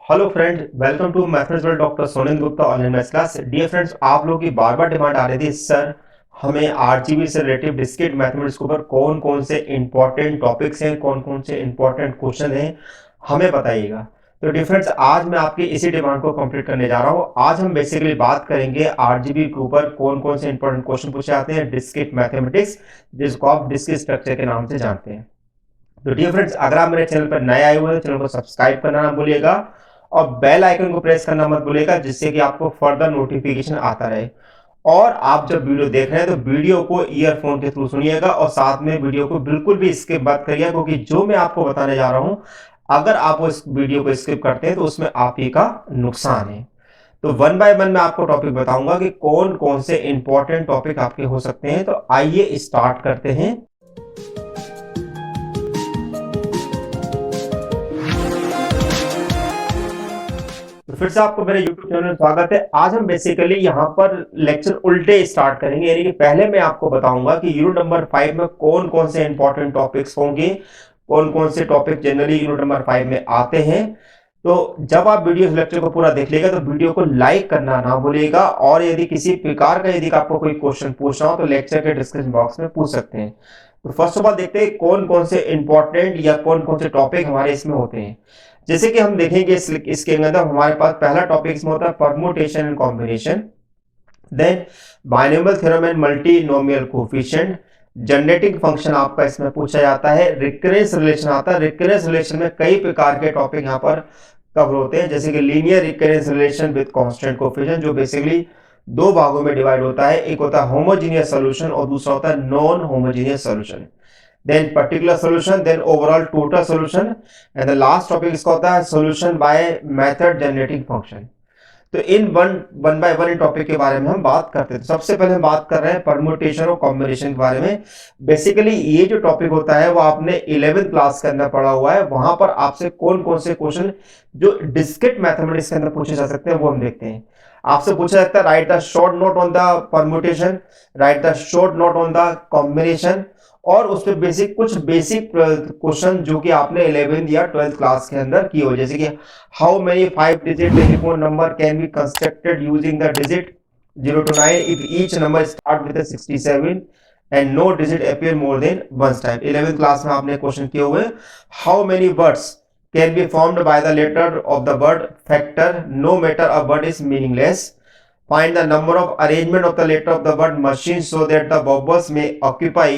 Hello friend, welcome to mathematics world doctor Sonen Gupta online maths class. Dear friends, आप लोगों की बार बार demand आ रही थी सर हमें आरजीबी से रिलेटिव डिस्क्रीट मैथमेटिक्स के ऊपर कौन कौन से इंपॉर्टेंट टॉपिक्स हैं, कौन कौन से इंपॉर्टेंट क्वेश्चन हैं, हमें बताइएगा। तो डियर फ्रेंड्स, आज मैं आपकी इसी डिमांड को कंप्लीट करने जा रहा हूँ। आज हम बेसिकली बात करेंगे आरजीबी के ऊपर कौन कौन से इंपॉर्टेंट क्वेश्चन पूछे जाते हैं डिस्क्रीट मैथमेटिक्स, जिसको आप डिस्क्रीट स्ट्रक्चर के नाम से जानते हैं। तो डियर फ्रेंड्स, अगर आप मेरे चैनल पर नए आए हुए हैं, चैनल को सब्सक्राइब करना ना भूलिएगा और बेल आइकन को प्रेस करना मत भूलिएगा, जिससे कि आपको फर्दर नोटिफिकेशन आता रहे। और आप जब वीडियो देख रहे हैं तो वीडियो को ईयरफोन के थ्रू सुनिएगा और साथ में वीडियो को बिल्कुल भी स्किप मत करिए, क्योंकि जो मैं आपको बताने जा रहा हूं, अगर आप उस वीडियो को स्किप करते हैं तो उसमें आप ही का नुकसान है। तो वन बाय वन मैं आपको टॉपिक बताऊंगा कि कौन कौन से इंपॉर्टेंट टॉपिक आपके हो सकते हैं। तो आइए स्टार्ट करते हैं। तो फिर से आपको मेरे YouTube चैनल में स्वागत है। आज हम बेसिकली यहाँ पर लेक्चर उल्टे स्टार्ट करेंगे, यानी कि पहले मैं आपको बताऊंगा कि यूनिट नंबर 5 में कौन कौन से इंपॉर्टेंट टॉपिक्स होंगे, कौन कौन से टॉपिक जनरली यूनिट नंबर 5 में आते हैं। तो जब आप वीडियो लेक्चर को पूरा देख लेगा तो वीडियो को लाइक करना ना भूलिएगा, और यदि किसी प्रकार का यदि आपको कोई क्वेश्चन पूछना हो तो लेक्चर के डिस्क्रिप्शन बॉक्स में पूछ सकते हैं। तो फर्स्ट ऑफ ऑल देखते हैं कौन कौन से इंपॉर्टेंट या कौन कौन से टॉपिक हमारे इसमें होते हैं। जैसे कि हम देखेंगे इसके अंदर हमारे पास पहला टॉपिक इसमें होता है permutation and combination, then binomial theorem and multinomial coefficient, generating function आपका इसमें पूछा जाता है, रिकरेंस रिलेशन आता है। रिकरेंस रिलेशन में कई प्रकार के टॉपिक यहाँ पर कवर होते हैं, जैसे कि linear recurrence relation with constant coefficient, जो बेसिकली दो भागों में डिवाइड होता है। एक होता है होमोजीनियस सॉल्यूशन और दूसरा होता है non homogeneous solution. then particular solution, then overall total solution, and the last topic इसका होता है solution by method generating function। तो in one by one in topic के बारे में हम बात करते हैं। सबसे पहले हम बात कर रहे हैं परम्यूटेशन और कॉम्बिनेशन के बारे में। बेसिकली ये जो टॉपिक होता है वो आपने 11th क्लास के अंदर पढ़ा हुआ है। वहां पर आपसे कौन कौन से क्वेश्चन जो डिस्क्रीट मैथमेटिक्स के अंदर पूछे जा सकते हैं वो हम देखते हैं। आपसे पूछा जाता है right the short note on the permutation, right the short note on the combination, और उसमें कुछ बेसिक क्वेश्चन जो कि आपने 11th या 12th क्लास के अंदर किए हो, जैसे कि how many 5 digit telephone number can be constructed using the digit 0 to 9 if each number start with 67 and no digit appear more than once time. 11th class में आपने क्वेश्चन किए हुए। How many words can be formed by the letter of the word factor no matter a word is meaningless. Find the number of arrangement of the letter of the word machine so that the vowels may occupy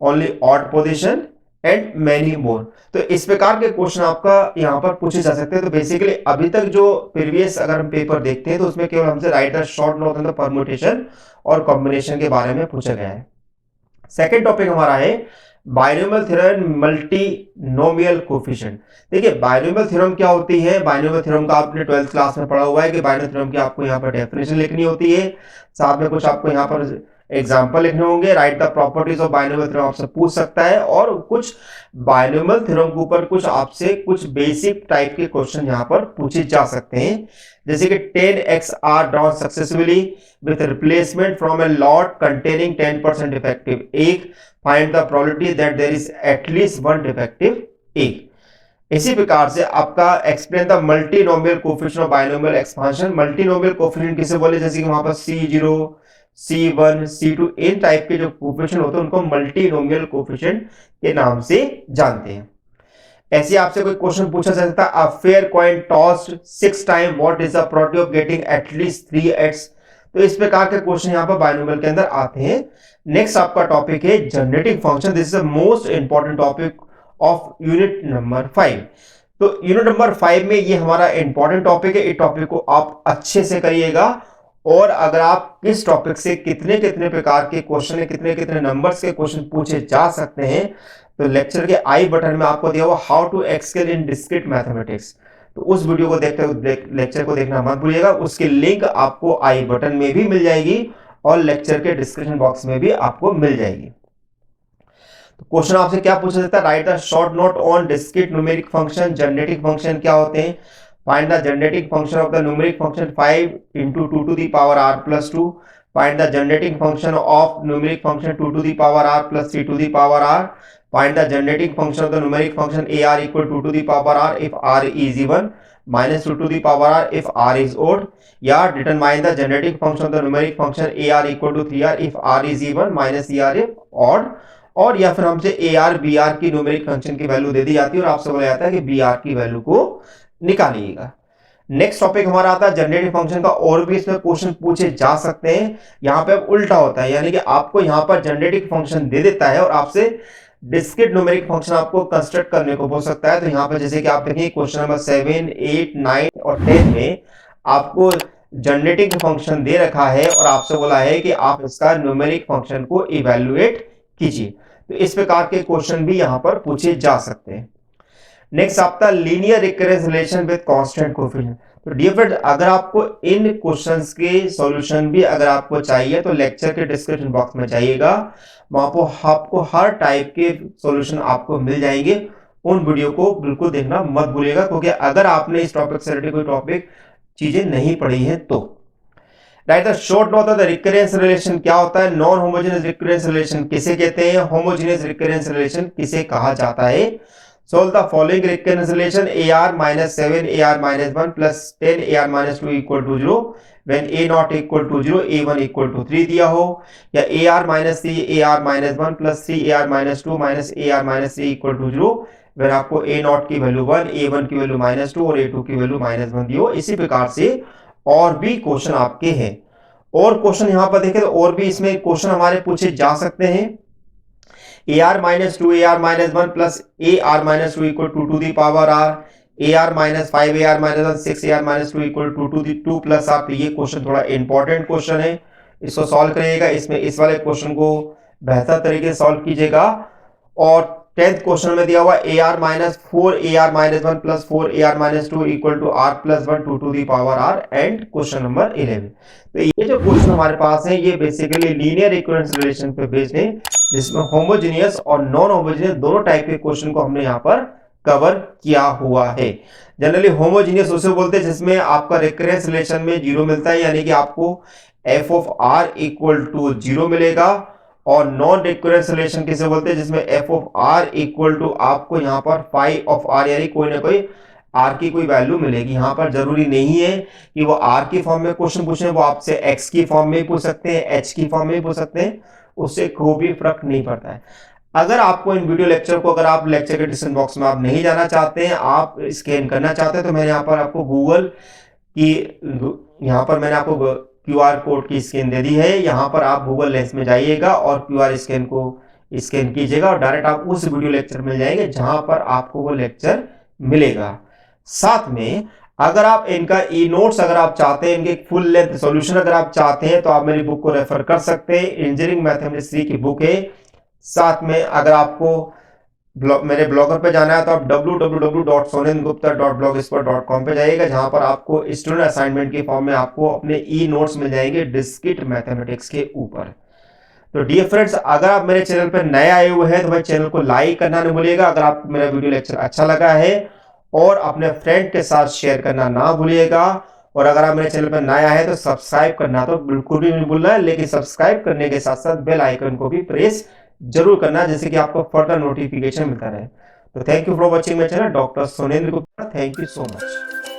only odd position and many more। तो इस प्रकार के question आपका यहाँ पर पूछे जा सकते हैं। तो बेसिकली अभी तक जो प्रीवियस अगर हम पेपर देखते हैं तो उसमें केवल हमसे right the short note on the permutation और कॉम्बिनेशन के बारे में पूछा गया है। सेकेंड टॉपिक हमारा है बाइनोमियल थ्योरम मल्टीनोमियल कोएफिशिएंट। देखिए बाइनोमियल थ्योरम क्या होती है। बाइनोमियल थ्योरम का आपने 12th क्लास में पढ़ा हुआ है कि बाइनोमियल थ्योरम की आपको यहाँ पर डेफिनेशन लिखनी होती है, साथ में कुछ आपको यहाँ पर एग्जाम्पल लिखने होंगे। Right the properties of binomial theorem आपसे पूछ सकता है, और कुछ बाइनोमियल थ्योरम के ऊपर कुछ आपसे कुछ बेसिक टाइप के क्वेश्चन यहाँ पर पूछे जा सकते हैं, जैसे कि 10x are drawn successfully with replacement from a lot containing 10% defective egg, find the probability that there is at least one defective egg. इसी प्रकार से आपका explain the multinomial coefficient of binomial expansion. Multinomial coefficient किसे बोले, जैसे कि वहां पर C0, C1, C2 इन टाइप के जो कोएफिशिएंट होते हैं उनको मल्टीनोमियल कोएफिशिएंट के नाम से जानते हैं। ऐसे आपसे कोई क्वेश्चन पूछा जा सकता है, a fair coin tossed 6 time what is the probability of getting at least 3x। तो इस प्रकार के क्वेश्चन यहाँ पर बाइनोमियल के अंदर आते हैं। नेक्स्ट आपका टॉपिक है generating function. This is the most important topic of unit number 5। तो यूनिट नंबर 5 में ये हमारा इंपॉर्टेंट टॉपिक है। इस टॉपिक को आप अच्छे से करिएगा, और अगर आप इस टॉपिक से कितने कितने प्रकार के क्वेश्चन है, कितने कितने नंबर्स के क्वेश्चन पूछे जा सकते हैं, तो लेक्चर के आई बटन में आपको दिया हुआ how to excel in discrete mathematics, तो उस वीडियो को देखते लेक्चर को देखना मत भूलिएगा। उसकी लिंक आपको आई बटन में भी मिल जाएगी और लेक्चर के डिस्क्रिप्शन बॉक्स में भी आपको मिल जाएगी। तो क्वेश्चन आपसे क्या पूछा जाता है, right the short note on discrete numeric function. Generating function क्या होते हैं, find the generating function of the numeric function 5 into 2 to the power r plus 2। find the generating function of numeric function 2 to the power r plus 3 to the power r। find the generating function of the numeric function ar equal to 2 to the power r if r is even। minus 2 to the power r if r is odd, या determine the generating function of the numeric function ar equal to 3r if r is even minus er if odd, और या फिर हमसे ar br की numeric function की value दे दी जाती है और आपसे बोला जाता है कि br की वैल्यू को निकालिएगा। नेक्स्ट टॉपिक हमारा आता है जनरेटिंग फंक्शन का, और भी इसमें क्वेश्चन पूछे जा सकते हैं। यहाँ पे अब उल्टा होता है, यानी कि आपको यहाँ पर जनरेटिंग फंक्शन दे देता है और आपसे डिस्क्रीट न्यूमेरिक फंक्शन आपको कंस्ट्रक्ट करने को बोल सकता है। तो यहाँ पर जैसे कि आप देखेंगे क्वेश्चन नंबर 7, 8, 9 और 10 में आपको जनरेटिंग फंक्शन दे रखा है और आपसे बोला है कि आप इसका न्यूमेरिक फंक्शन को इवेल्युएट कीजिए। तो इस प्रकार के क्वेश्चन भी यहाँ पर पूछे जा सकते हैं। नेक्स्ट आपका linear recurrence relation with constant coefficient. तो डियर फ्रेंड, अगर आपको इन क्वेश्चंस के सॉल्यूशन भी अगर आपको चाहिए तो लेक्चर के डिस्क्रिप्शन बॉक्स में जाइएगा, वहां पर आपको हर टाइप के सॉल्यूशन आपको मिल जाएंगे। उन वीडियो को बिल्कुल देखना मत भूलिएगा, क्योंकि अगर आपने इस टॉपिक से रिलेटेड कोई टॉपिक चीजें नहीं पढ़ी है तो। Right, the short note of the recurrence relation क्या होता है, नॉन होमोजेनियस रिकरेंस रिलेशन किसे कहते हैं, होमोजेनियस रिकरेंस रिलेशन किसे कहा जाता है। Solve the following recurrence relation AR minus 7 AR minus 1 plus 10 AR minus 2 equal to 0 when A not equal to 0 A1 equal to 3 दिया हो, या AR minus 3 AR minus 1 plus 3 AR minus 2 minus AR minus 3 equal to 0 when आपको A not की value 1 A1 की value minus 2 और A2 की value minus 1 दी हो। इसी प्रकार से और भी क्वेश्चन आपके हैं, और क्वेश्चन यहाँ पर देखें तो और भी इसमें क्वेश्चन हमारे पूछे जा सकते हैं। AR minus 2 AR minus 1 plus AR minus 2 equal to the power r, AR minus 5 AR minus 1 6 AR minus 2 equal to the 2 plus r। ये क्वेश्चन थोड़ा इंपॉर्टेंट क्वेश्चन है, इसको सॉल्व करिएगा। इसमें इस वाले क्वेश्चन को बेहतर तरीके से सॉल्व कीजिएगा। और 10th क्वेश्चन में दिया हुआ AR minus 4 AR minus 1 plus 4 AR minus 2 equal to r plus 1 2 to the power r and question number 11। तो ये जो क्वेश्चन हमारे पास है ये बेसिकली लीनियर रिकरेंस रिलेशन पे बेस्ड है, जिसमें होमोजेनियस और नॉन होमोजेनियस दोनों टाइप के क्वेश्चन को हमने यहाँ पर कवर किया हुआ है। जनरली होमोजेनियस उसे बोलते हैं जिसमें आपका रिकरेंस रिलेशन में 0 मिलता है, यानी कि आपको f of r equal to 0 मिलेगा। और नॉन रिकरेंस रिलेशन किसे बोलते हैं, जिसमें f of r equal to आपको यहाँ पर फाई ऑफ r, यानी कोई ना कोई r की कोई वैल्यू मिलेगी। यहाँ पर जरूरी नहीं है कि वो r की फॉर्म में क्वेश्चन पूछे, वो आपसे x की फॉर्म में पूछ सकते हैं, h की फॉर्म में पूछ सकते हैं, उससे कोई भी फर्क नहीं पड़ता है। अगर आपको इन वीडियो लेक्चर को, अगर आप लेक्चर के डिस्क्रिप्शन बॉक्स में आप नहीं जाना चाहते हैं, आप स्कैन करना चाहते हैं, तो मैंने यहाँ पर आपको गूगल की, यहाँ पर मैंने आपको QR कोड की स्कैन दे दी है। यहाँ पर आप गूगल लेंस में जाइएगा और QR स्कैन को स्कैन कीजिएगा और डायरेक्ट आप उस वीडियो लेक्चर मिल जाएंगे जहां पर आपको वो लेक्चर मिलेगा। साथ में अगर आप इनका ई नोट्स अगर आप चाहते हैं, इनके फुल लेंथ सॉल्यूशन अगर आप चाहते हैं, तो आप मेरी बुक को रेफर कर सकते हैं। इंजीनियरिंग मैथमेटिक्स 3 की बुक है। साथ में अगर आपको मेरे ब्लॉगर पे जाना है तो आप www.sonendgupta.blogspot.com पे जाइएगा, जहां पर आपको स्टूडेंट असाइनमेंट के फॉर्म में आपको अपने ई नोट्स मिल जाएंगे डिस्क्रीट मैथमेटिक्स के ऊपर। तो डियर फ्रेंड्स, अगर आप मेरे चैनल पर नए आए हुए हैं तो मेरे चैनल को लाइक करना नहीं भूलिएगा। अगर आपको मेरा वीडियो लेक्चर अच्छा लगा है और अपने फ्रेंड के साथ शेयर करना ना भूलिएगा। और अगर आप मेरे चैनल पर नया है तो सब्सक्राइब करना तो बिल्कुल भी नहीं भूलना है, लेकिन सब्सक्राइब करने के साथ साथ बेल आइकन को भी प्रेस जरूर करना, जैसे कि आपको फर्दर नोटिफिकेशन मिलता रहे। तो thank you for watching my channel doctor Sonendra Gupta. Thank you so much.